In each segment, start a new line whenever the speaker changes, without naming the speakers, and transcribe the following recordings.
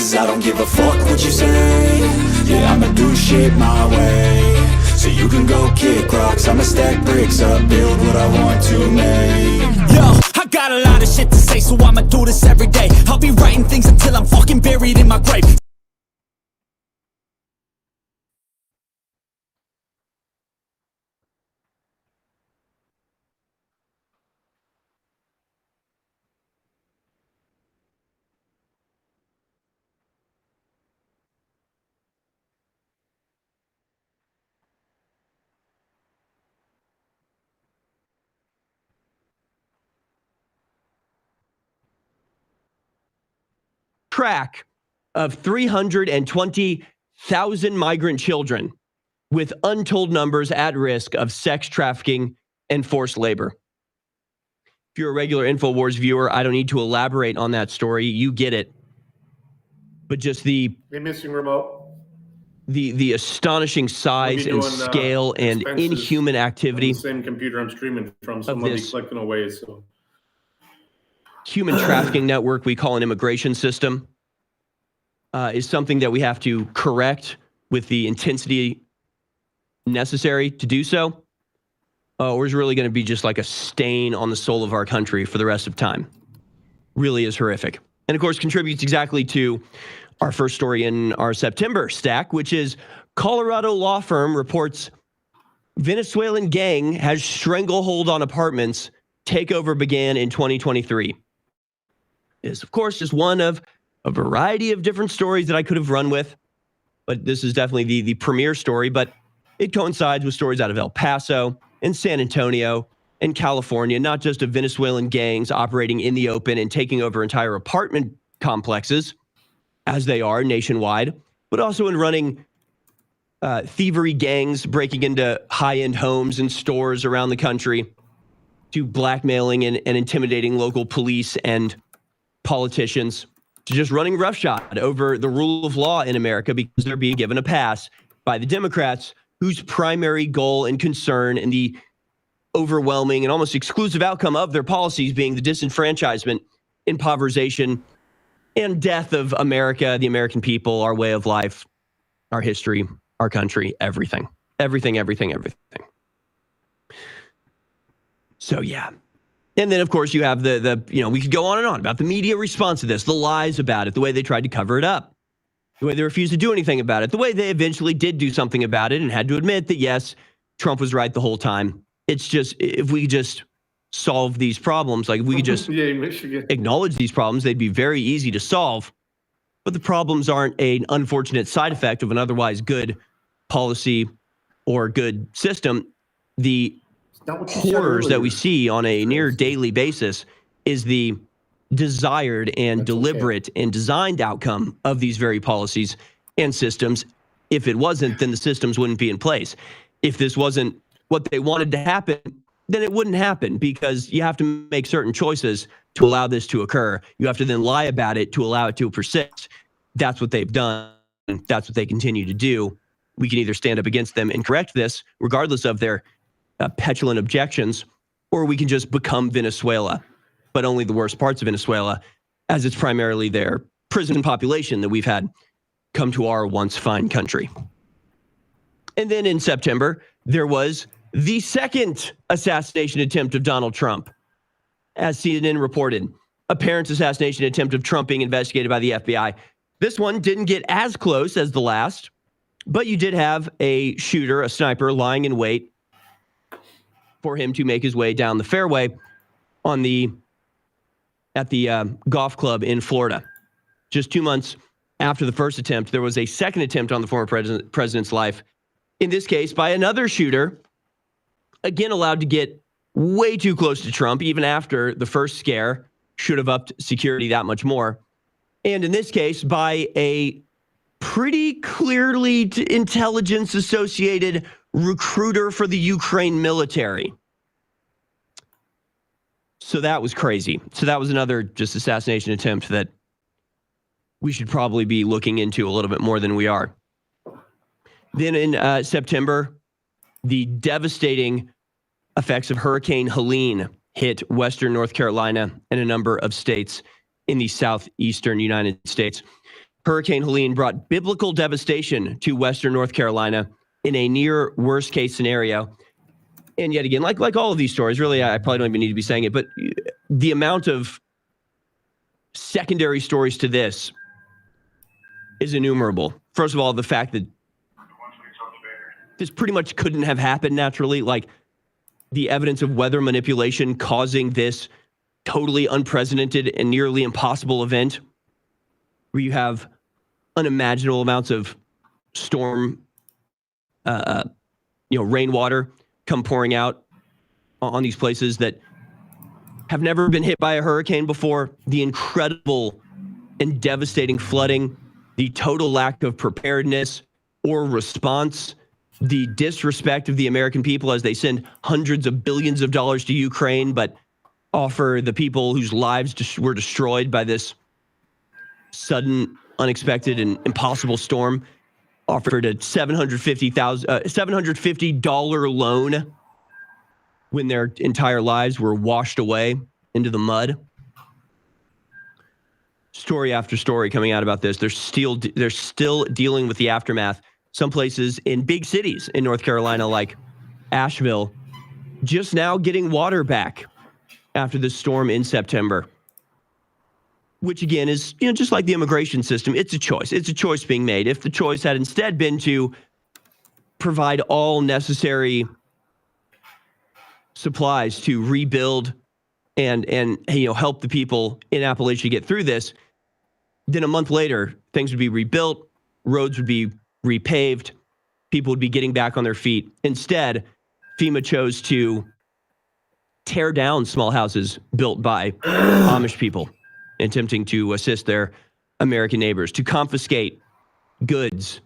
'cause I don't give a fuck what you say. Yeah, I'ma do shit my way. So you can go kick rocks, I'ma stack bricks up, build what I want to make.
Yo, I got a lot of shit to say, so I'ma do this every day. I'll be writing things until I'm fucking buried in my grave.
Track of 320,000 migrant children with untold numbers at risk of sex trafficking and forced labor. If you're a regular InfoWars viewer, I don't need to elaborate on that story. You get it. But just the
missing remote.
The astonishing size and scale and inhuman activity.
The same computer I'm streaming from, so I'm gonna be collecting away. So,
human trafficking network we call an immigration system is something that we have to correct with the intensity necessary to do so, or is really going to be just like a stain on the soul of our country for the rest of time. Really is horrific. And of course contributes exactly to our first story in our September stack, which is Colorado law firm reports Venezuelan gang has stranglehold on apartments. Takeover began in 2023. Is of course just one of a variety of different stories that I could have run with, but this is definitely the premier story. But it coincides with stories out of El Paso and San Antonio and California, not just of Venezuelan gangs operating in the open and taking over entire apartment complexes, as they are nationwide, but also in running thievery gangs, breaking into high-end homes and stores around the country, to blackmailing and intimidating local police and politicians, to just running roughshod over the rule of law in America because they're being given a pass by the Democrats, whose primary goal and concern and the overwhelming and almost exclusive outcome of their policies being the disenfranchisement, impoverization, and death of America, the American people, our way of life, our history, our country, everything. So yeah. And then of course you have the we could go on and on about the media response to this, the lies about it, the way they tried to cover it up, the way they refused to do anything about it, the way they eventually did do something about it and had to admit that yes, Trump was right the whole time. It's just, if we just solve these problems, like if we could just acknowledge these problems, they'd be very easy to solve. But the problems aren't an unfortunate side effect of an otherwise good policy or good system. The horrors that we see on a near daily basis is the desired and deliberate and designed outcome of these very policies and systems. If it wasn't, then the systems wouldn't be in place. If this wasn't what they wanted to happen, then it wouldn't happen, because you have to make certain choices to allow this to occur. You have to then lie about it to allow it to persist. That's what they've done. That's what they continue to do. We can either stand up against them and correct this, regardless of their petulant objections, or we can just become Venezuela, but only the worst parts of Venezuela, as it's primarily their prison population that we've had come to our once fine country. And then in September, there was the second assassination attempt of Donald Trump. As CNN reported, a parent's assassination attempt of Trump being investigated by the FBI. This one didn't get as close as the last, but you did have a shooter, a sniper, lying in wait for him to make his way down the fairway at the golf club in Florida. Just 2 months after the first attempt, there was a second attempt on the former president's life, in this case by another shooter, again allowed to get way too close to Trump, even after the first scare, should have upped security that much more. And in this case, by a pretty clearly intelligence-associated recruiter for the Ukraine military. So that was crazy. So that was another just assassination attempt that we should probably be looking into a little bit more than we are. Then in September, the devastating effects of Hurricane Helene hit Western North Carolina and a number of states in the southeastern United States. Hurricane Helene brought biblical devastation to Western North Carolina in a near worst case scenario. And yet again, like all of these stories, really, I probably don't even need to be saying it, but the amount of secondary stories to this is innumerable. First of all, the fact that this pretty much couldn't have happened naturally, like the evidence of weather manipulation causing this totally unprecedented and nearly impossible event, where you have unimaginable amounts of storm, rainwater come pouring out on these places that have never been hit by a hurricane before. The incredible and devastating flooding, the total lack of preparedness or response, the disrespect of the American people as they send hundreds of billions of dollars to Ukraine, but offer the people whose lives were destroyed by this sudden, unexpected, and impossible storm, offered a $750 loan when their entire lives were washed away into the mud. Story after story coming out about this. They're still dealing with the aftermath. Some places in big cities in North Carolina, like Asheville, just now getting water back after the storm in September. Which again is, just like the immigration system, it's a choice. It's a choice being made. If the choice had instead been to provide all necessary supplies to rebuild and help the people in Appalachia get through this, then a month later, things would be rebuilt, roads would be repaved, people would be getting back on their feet. Instead, FEMA chose to tear down small houses built by Amish people attempting to assist their American neighbors, to confiscate goods,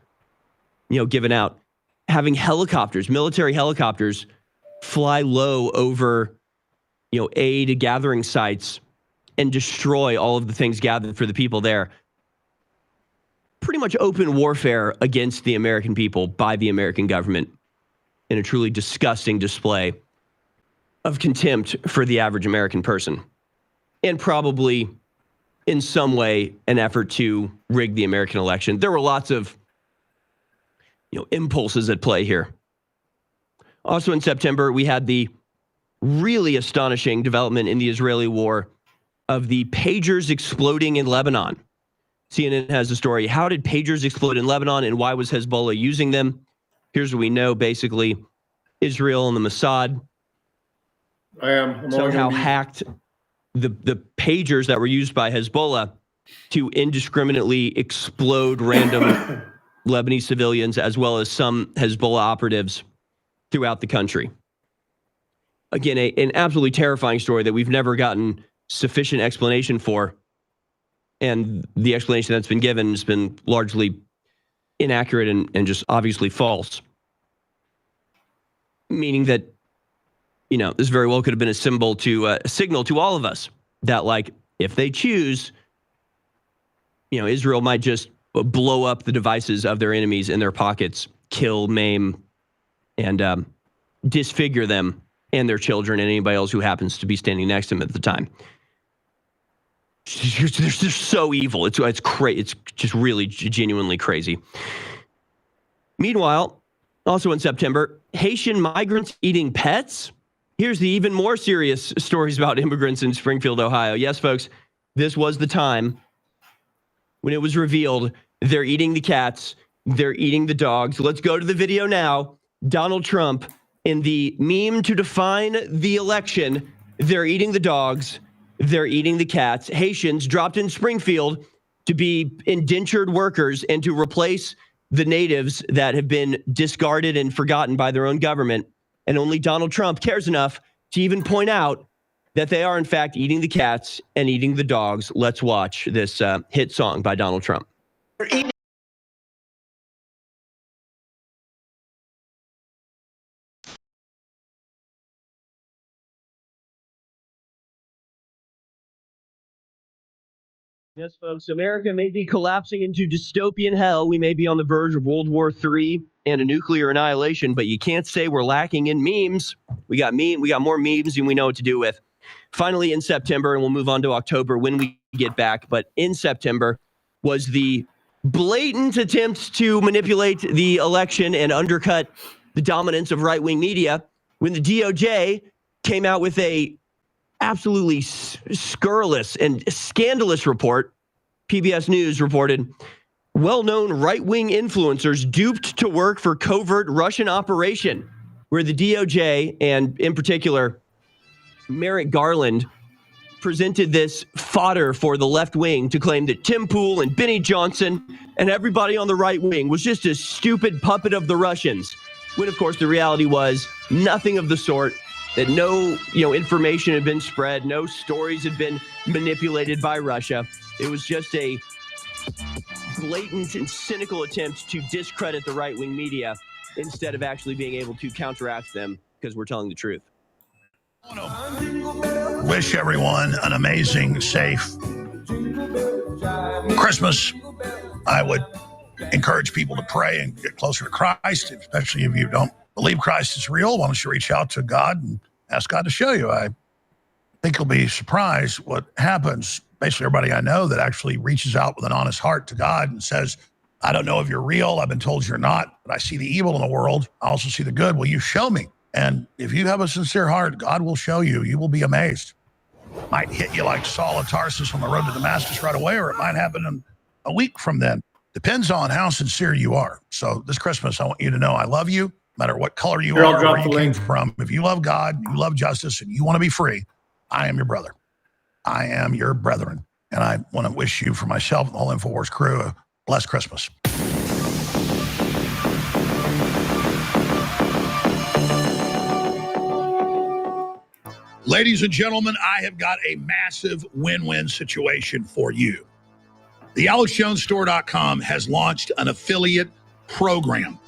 given out, having helicopters, military helicopters, fly low over, aid gathering sites and destroy all of the things gathered for the people there. Pretty much open warfare against the American people by the American government in a truly disgusting display of contempt for the average American person. And probably in some way an effort to rig the American election. There were lots of impulses at play here. Also in September, we had the really astonishing development in the Israeli war of the pagers exploding in Lebanon. CNN has a story. How did pagers explode in Lebanon and why was Hezbollah using them? Here's what we know. Basically, Israel and the Mossad somehow hacked the pagers that were used by Hezbollah to indiscriminately explode random Lebanese civilians as well as some Hezbollah operatives throughout the country. Again, an absolutely terrifying story that we've never gotten sufficient explanation for. And the explanation that's been given has been largely inaccurate and just obviously false. Meaning that, this very well could have been a signal to all of us that, if they choose, Israel might just blow up the devices of their enemies in their pockets, kill, maim, and disfigure them and their children and anybody else who happens to be standing next to them at the time. They're so evil. It's crazy. It's just really genuinely crazy. Meanwhile, also in September, Haitian migrants eating pets. Here's the even more serious stories about immigrants in Springfield, Ohio. Yes, folks, this was the time when it was revealed they're eating the cats, they're eating the dogs. Let's go to the video now. Donald Trump in the meme to define the election. They're eating the dogs, they're eating the cats. Haitians dropped in Springfield to be indentured workers and to replace the natives that have been discarded and forgotten by their own government. And only Donald Trump cares enough to even point out that they are, in fact, eating the cats and eating the dogs. Let's watch this hit song by Donald Trump. Yes, folks, America may be collapsing into dystopian hell. We may be on the verge of World War III and a nuclear annihilation, but you can't say we're lacking in memes. We got more memes than we know what to do with. Finally, in September, and we'll move on to October when we get back, but in September was the blatant attempts to manipulate the election and undercut the dominance of right-wing media when the DOJ came out with a absolutely scurrilous and scandalous report. PBS News reported well-known right-wing influencers duped to work for covert Russian operation, where the DOJ and in particular Merrick Garland presented this fodder for the left wing to claim that Tim Pool and Benny Johnson and everybody on the right wing was just a stupid puppet of the Russians. When, of course, the reality was nothing of the sort, that no, information had been spread, no stories had been manipulated by Russia. It was just a blatant and cynical attempt to discredit the right-wing media instead of actually being able to counteract them because we're telling the truth.
Wish everyone an amazing, safe Christmas. I would encourage people to pray and get closer to Christ, especially if you don't believe Christ is real. Why don't you reach out to God and ask God to show you? I think you'll be surprised what happens. Basically, everybody I know that actually reaches out with an honest heart to God and says, I don't know if you're real. I've been told you're not, but I see the evil in the world. I also see the good. Will you show me? And if you have a sincere heart, God will show you. You will be amazed. It might hit you like Saul of Tarsus on the road to Damascus right away, or it might happen in a week from then. Depends on how sincere you are. So this Christmas, I want you to know I love you, no matter what color you are, where you came from. If you love God, you love justice, and you want to be free, I am your brother. I am your brethren. And I want to wish you, for myself and the whole InfoWars crew, a blessed Christmas. Ladies and gentlemen, I have got a massive win-win situation for you. The AlexJonesStore.com has launched an affiliate program.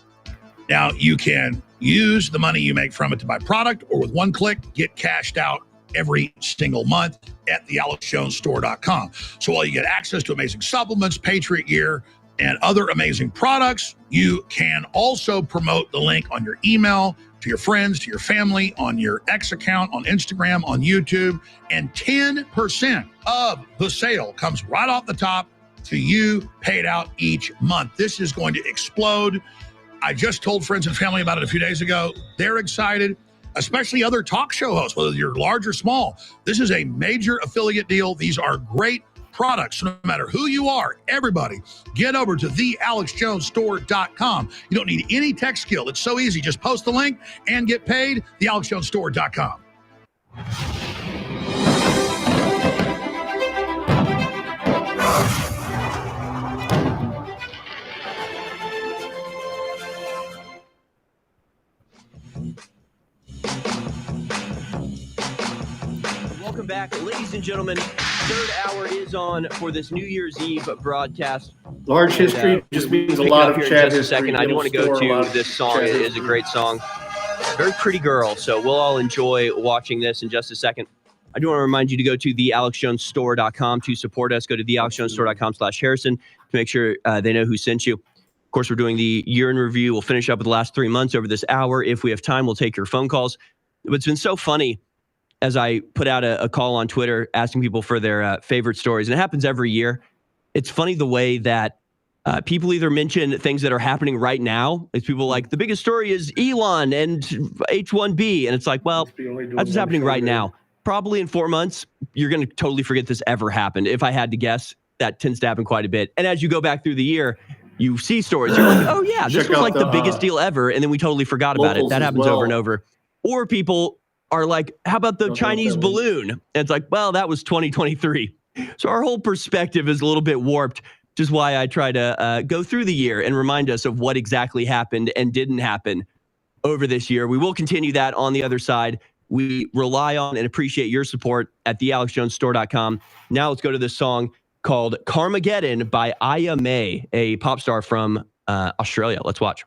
Now, you can use the money you make from it to buy product, or with one click, get cashed out every single month at the AlexJonesStore.com. So while you get access to amazing supplements, Patriot gear, and other amazing products, you can also promote the link on your email, to your friends, to your family, on your X account, on Instagram, on YouTube, and 10% of the sale comes right off the top to you, paid out each month. This is going to explode. I just told friends and family about it a few days ago. They're excited, especially other talk show hosts, whether you're large or small. This is a major affiliate deal. These are great products. So no matter who you are, everybody, get over to thealexjonesstore.com. You don't need any tech skill. It's so easy. Just post the link and get paid. Thealexjonesstore.com.
Welcome back, ladies and gentlemen. Third hour is on for this New Year's Eve broadcast.
Large history just means a lot of chat history.
I do want to go to this song. It is a great song. Very pretty girl. So we'll all enjoy watching this in just a second. I do want to remind you to go to thealexjonesstore.com to support us. Go to thealexjonesstore.com/Harrison to make sure they know who sent you. Of course, we're doing the year in review. We'll finish up with the last 3 months over this hour. If we have time, we'll take your phone calls. But it's been so funny as I put out a call on Twitter asking people for their favorite stories. And it happens every year. It's funny the way that people either mention things that are happening right now. It's people like, the biggest story is Elon and H1B. And it's like, well, that's what's happening right now. Probably in 4 months, you're going to totally forget this ever happened. If I had to guess, that tends to happen quite a bit. And as you go back through the year, you see stories. You're like, oh, yeah, this was like the biggest deal ever. And then we totally forgot about it. That happens over and over. Or people are like, how about the Chinese balloon? And it's like, well, that was 2023. So our whole perspective is a little bit warped, which is why I try to go through the year and remind us of what exactly happened and didn't happen over this year. We will continue that on the other side. We rely on and appreciate your support at thealexjonesstore.com. Now let's go to this song called Carmageddon by Aya May, a pop star from Australia. Let's watch.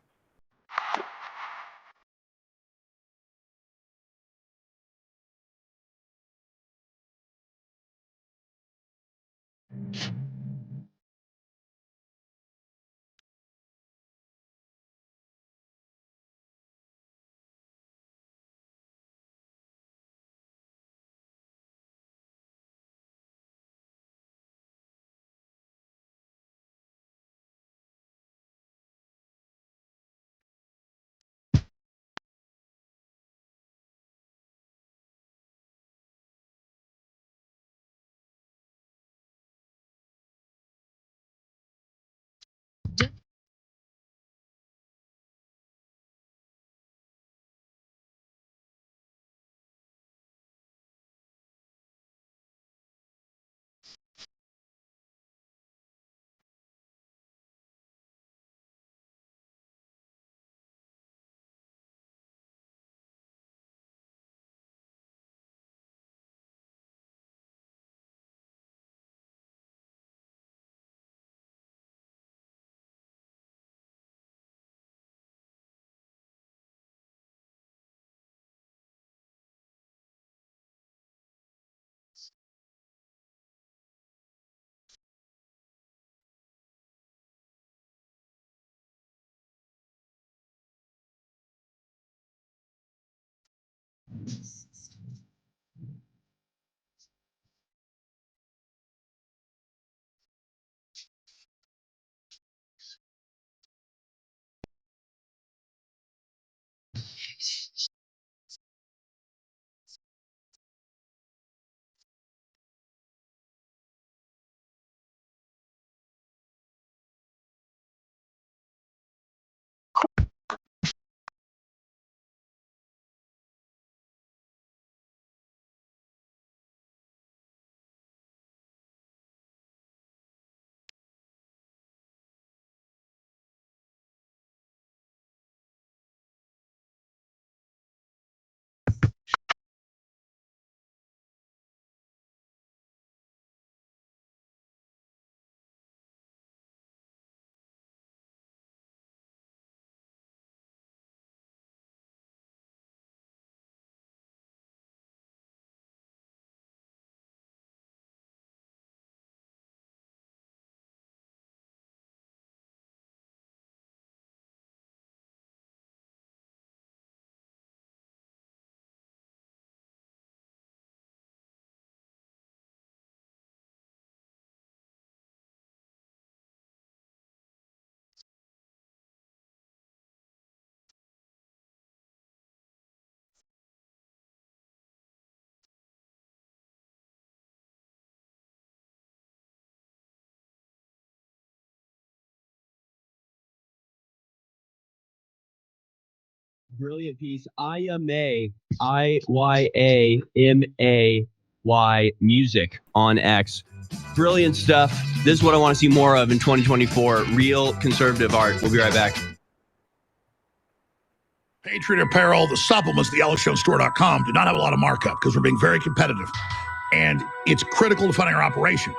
Brilliant piece. IYAMAY music on X. Brilliant stuff. This is what I want to see more of in 2024. Real conservative art. We'll be right back.
Patriot Apparel, the supplements, the yellowstonestore.com do not have a lot of markup because we're being very competitive. And it's critical to funding our operation.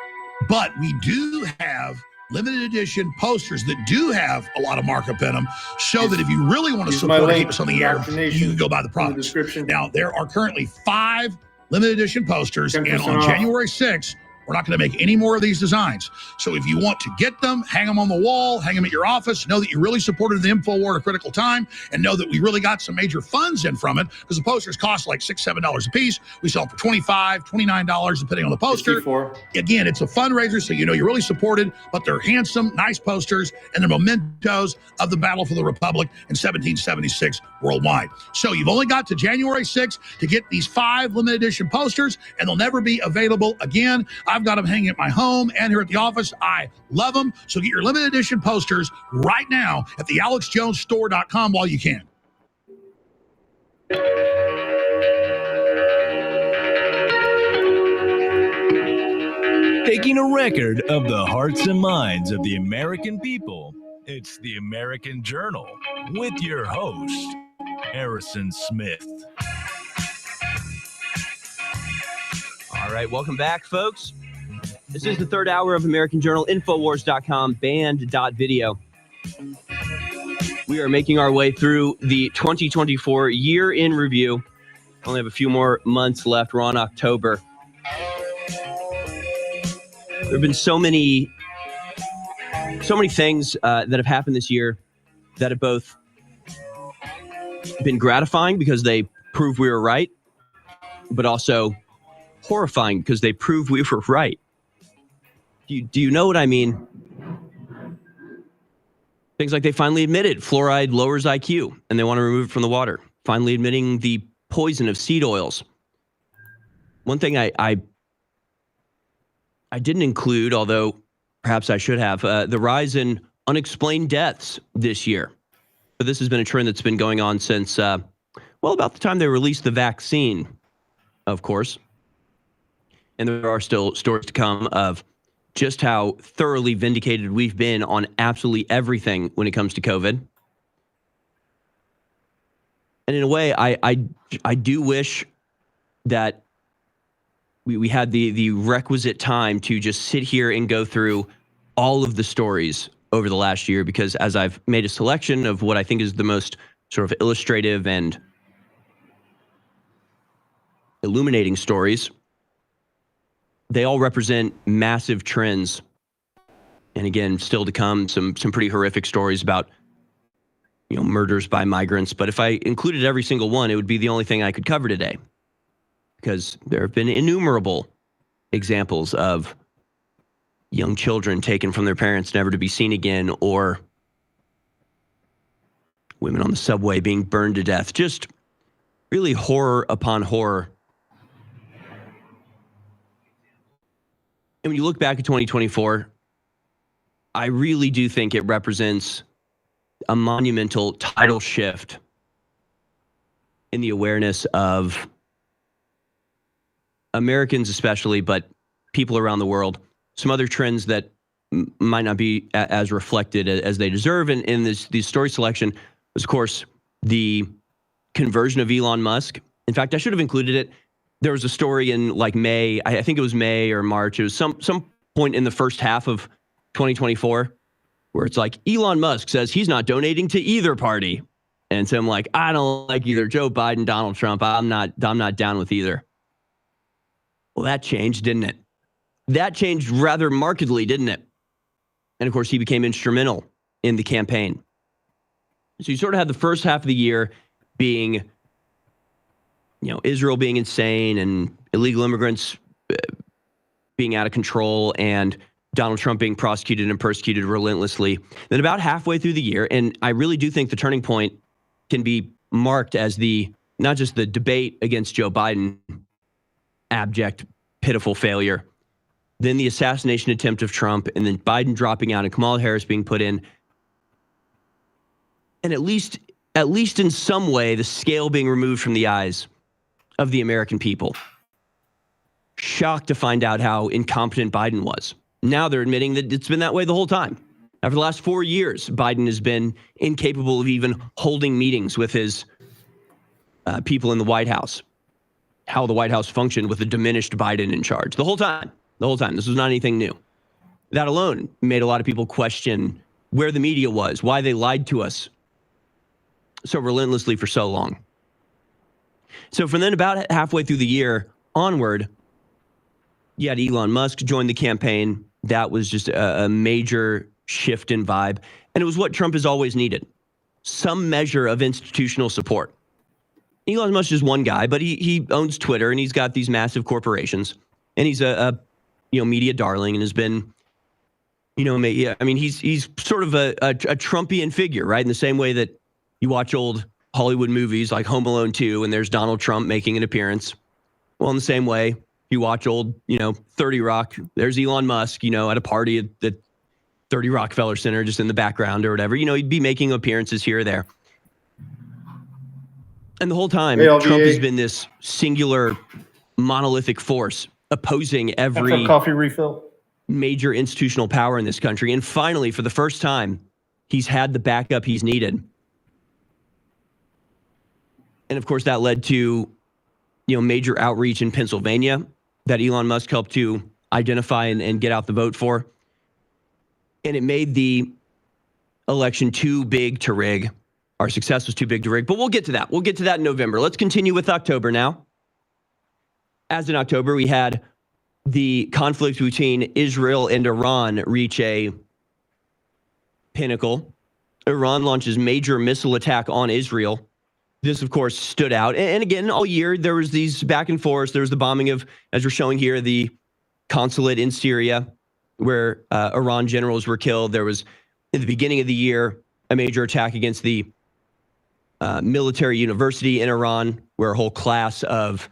But we do have limited edition posters that do have a lot of markup in them, so that if you really want to support and keep us on the air, you can go buy the products. Now, there are currently 5 limited edition posters, and on January 6th, we're not going to make any more of these designs. So if you want to get them, hang them on the wall, hang them at your office, know that you really supported the InfoWar at a critical time, and know that we really got some major funds in from it, because the posters cost like $6, $7 a piece. We sell them for $25, $29, depending on the poster. 54. Again, it's a fundraiser, so you know you're really supported, but they're handsome, nice posters, and they're mementos of the battle for the Republic in 1776 worldwide. So you've only got to January 6th to get these 5 limited edition posters, and they'll never be available again. I've got them hanging at my home and here at the office. I love them. So get your limited edition posters right now at the AlexJonesStore.com while you can.
Taking a record of the hearts and minds of the American people, it's the American Journal with your host, Harrison Smith.
All right, welcome back, folks. This is the third hour of American Journal, Infowars.com, band.video. We are making our way through the 2024 year in review. Only have a few more months left. We're on October. There have been so many things that have happened this year that have both been gratifying because they prove we were right, but also horrifying because they prove we were right. Do you know what I mean? Things like they finally admitted fluoride lowers IQ and they want to remove it from the water. Finally admitting the poison of seed oils. One thing I didn't include, although perhaps I should have, the rise in unexplained deaths this year. But this has been a trend that's been going on since, about the time they released the vaccine, of course. And there are still stories to come of just how thoroughly vindicated we've been on absolutely everything when it comes to COVID. And in a way, I do wish that we had the requisite time to just sit here and go through all of the stories over the last year, because as I've made a selection of what I think is the most sort of illustrative and illuminating stories, they all represent massive trends. And again, still to come, some pretty horrific stories about murders by migrants. But if I included every single one, it would be the only thing I could cover today, because there have been innumerable examples of young children taken from their parents, never to be seen again, or women on the subway being burned to death. Just really horror upon horror. And when you look back at 2024, I really do think it represents a monumental tidal shift in the awareness of Americans especially, but people around the world. Some other trends that might not be as reflected as they deserve in this story selection was, of course, the conversion of Elon Musk. In fact, I should have included it. There was a story in like May, I think it was May or March. It was some point in the first half of 2024 where it's like Elon Musk says he's not donating to either party. And so I'm like, I don't like either Joe Biden, Donald Trump. I'm not down with either. Well, that changed, didn't it? That changed rather markedly, didn't it? And of course, he became instrumental in the campaign. So you sort of had the first half of the year being, Israel being insane and illegal immigrants being out of control and Donald Trump being prosecuted and persecuted relentlessly. Then about halfway through the year, and I really do think the turning point can be marked as not just the debate against Joe Biden, abject, pitiful failure, then the assassination attempt of Trump, and then Biden dropping out and Kamala Harris being put in. And at least in some way, the scale being removed from the eyes of the American people. Shocked to find out how incompetent Biden was. Now they're admitting that it's been that way the whole time. After the last 4 years, Biden has been incapable of even holding meetings with his people in the White House. How the White House functioned with a diminished Biden in charge the whole time. This was not anything new. That alone made a lot of people question where the media was, why they lied to us so relentlessly for so long. So from then about halfway through the year onward, you had Elon Musk join the campaign. That was just a major shift in vibe. And it was what Trump has always needed. Some measure of institutional support. Elon Musk is one guy, but he owns Twitter and he's got these massive corporations. And he's a media darling and has been, he's sort of a Trumpian figure, right? In the same way that you watch old Hollywood movies like Home Alone 2 and there's Donald Trump making an appearance. Well, in the same way, you watch old, 30 Rock, there's Elon Musk, at a party at the 30 Rockefeller Center, just in the background or whatever. He'd be making appearances here or there. And the whole time, Trump has been this singular, monolithic force opposing every
coffee refill
major institutional power in this country. And finally, for the first time, he's had the backup he's needed. And of course, that led to, major outreach in Pennsylvania that Elon Musk helped to identify and get out the vote for. And it made the election too big to rig. Our success was too big to rig, but we'll get to that. We'll get to that in November. Let's continue with October now. As in October, we had the conflict between Israel and Iran reach a pinnacle. Iran launches major missile attack on Israel. This, of course, stood out. And again, all year, there was these back and forth. There was the bombing of, as we're showing here, the consulate in Syria, where Iran generals were killed. There was, in the beginning of the year, a major attack against the military university in Iran, where a whole class of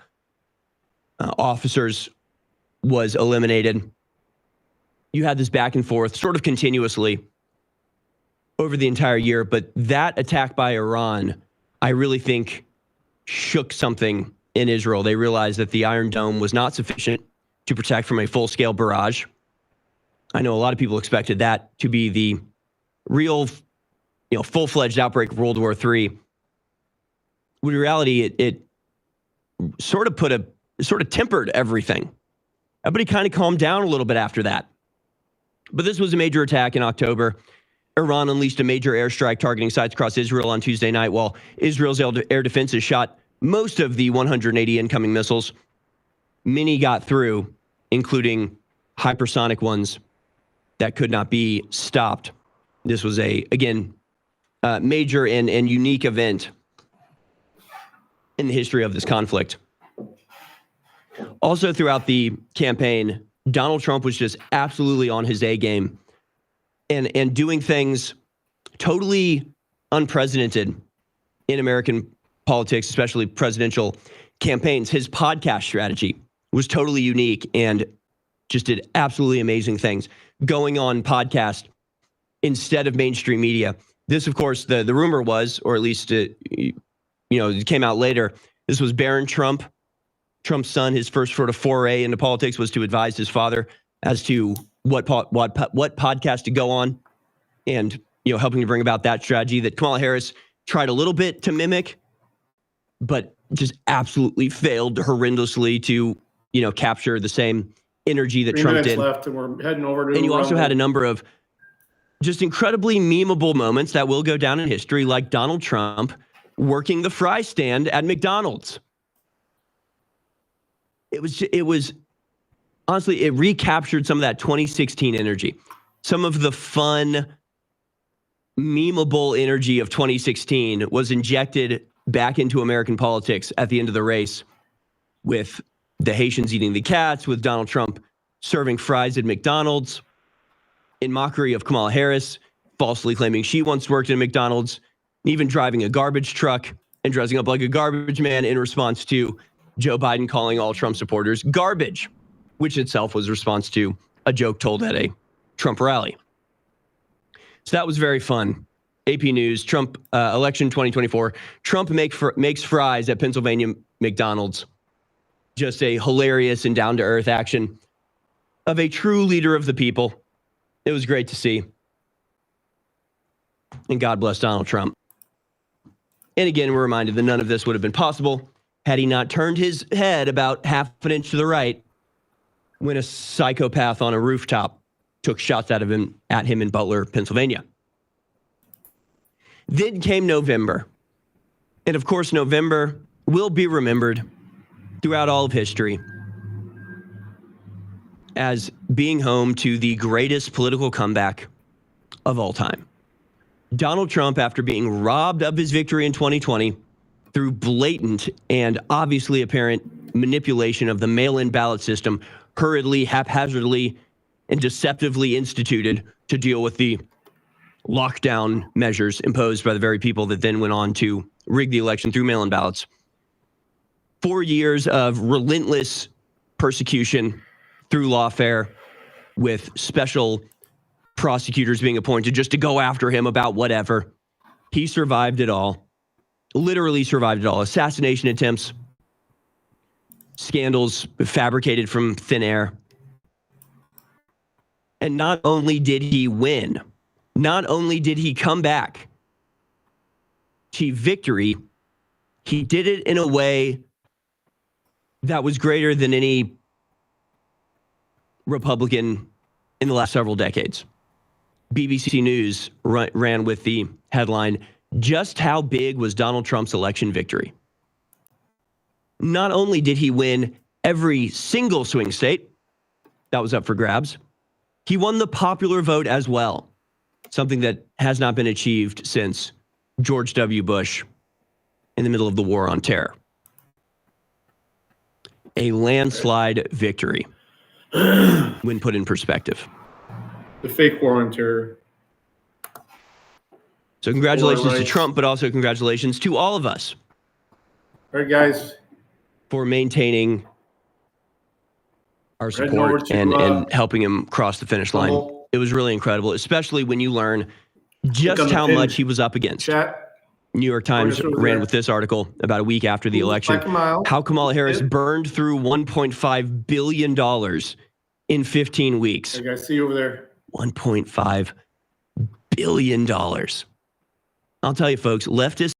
officers was eliminated. You had this back and forth sort of continuously over the entire year. But that attack by Iran, I really think, shook something in Israel. They realized that the Iron Dome was not sufficient to protect from a full-scale barrage. I know a lot of people expected that to be the real, full-fledged outbreak of World War III. When in reality, it sort of tempered everything. Everybody kind of calmed down a little bit after that. But this was a major attack in October. Iran unleashed a major airstrike targeting sites across Israel on Tuesday night, while Israel's air defenses shot most of the 180 incoming missiles. Many got through, including hypersonic ones that could not be stopped. This was again, major and unique event in the history of this conflict. Also, throughout the campaign, Donald Trump was just absolutely on his A game and doing things totally unprecedented in American politics, especially presidential campaigns. His podcast strategy was totally unique and just did absolutely amazing things going on podcast instead of mainstream media. This, of course, the rumor was, or at least it came out later, this was Barron Trump, Trump's son. His first sort of foray into politics was to advise his father as to what podcast to go on, and helping to bring about that strategy that Kamala Harris tried a little bit to mimic, but just absolutely failed horrendously to capture the same energy that
3
Trump
minutes
did.
left, and we're heading over to.
And you also had a number of just incredibly memeable moments that will go down in history, like Donald Trump working the fry stand at McDonald's. It was honestly, it recaptured some of that 2016 energy, some of the fun, memeable energy of 2016 was injected back into American politics at the end of the race, with the Haitians eating the cats, with Donald Trump serving fries at McDonald's, in mockery of Kamala Harris, falsely claiming she once worked at McDonald's, even driving a garbage truck and dressing up like a garbage man in response to Joe Biden calling all Trump supporters garbage, which itself was a response to a joke told at a Trump rally. So that was very fun. AP News, Trump election 2024, Trump makes fries at Pennsylvania McDonald's. Just a hilarious and down-to-earth action of a true leader of the people. It was great to see. And God bless Donald Trump. And again, we're reminded that none of this would have been possible had he not turned his head about half an inch to the right when a psychopath on a rooftop took shots at him in Butler, Pennsylvania. Then came November. And of course, November will be remembered throughout all of history as being home to the greatest political comeback of all time. Donald Trump, after being robbed of his victory in 2020 through blatant and obviously apparent manipulation of the mail-in ballot system, hurriedly, haphazardly, and deceptively instituted to deal with the lockdown measures imposed by the very people that then went on to rig the election through mail-in ballots. 4 years of relentless persecution through lawfare, with special prosecutors being appointed just to go after him about whatever. He survived it all. Literally survived it all. Assassination attempts, scandals fabricated from thin air. And not only did he win, not only did he come back to victory, he did it in a way that was greater than any Republican in the last several decades. BBC News ran with the headline, "Just how big was Donald Trump's election victory?" Not only did he win every single swing state that was up for grabs, he won the popular vote as well, something that has not been achieved since George W. Bush in the middle of the War on Terror. A landslide victory when put in perspective.
The fake war on terror.
So congratulations to Trump, but also congratulations to all of us.
All right, guys.
For maintaining our support and helping him cross the finish line. It was really incredible, especially when you learn just how much he was up against.
Chat.
New York Times ran with this article about a week after the election. How Kamala Harris burned through $1.5 billion in 15 weeks.
Hey guys, see you over there.
$1.5 billion. I'll tell you, folks, leftists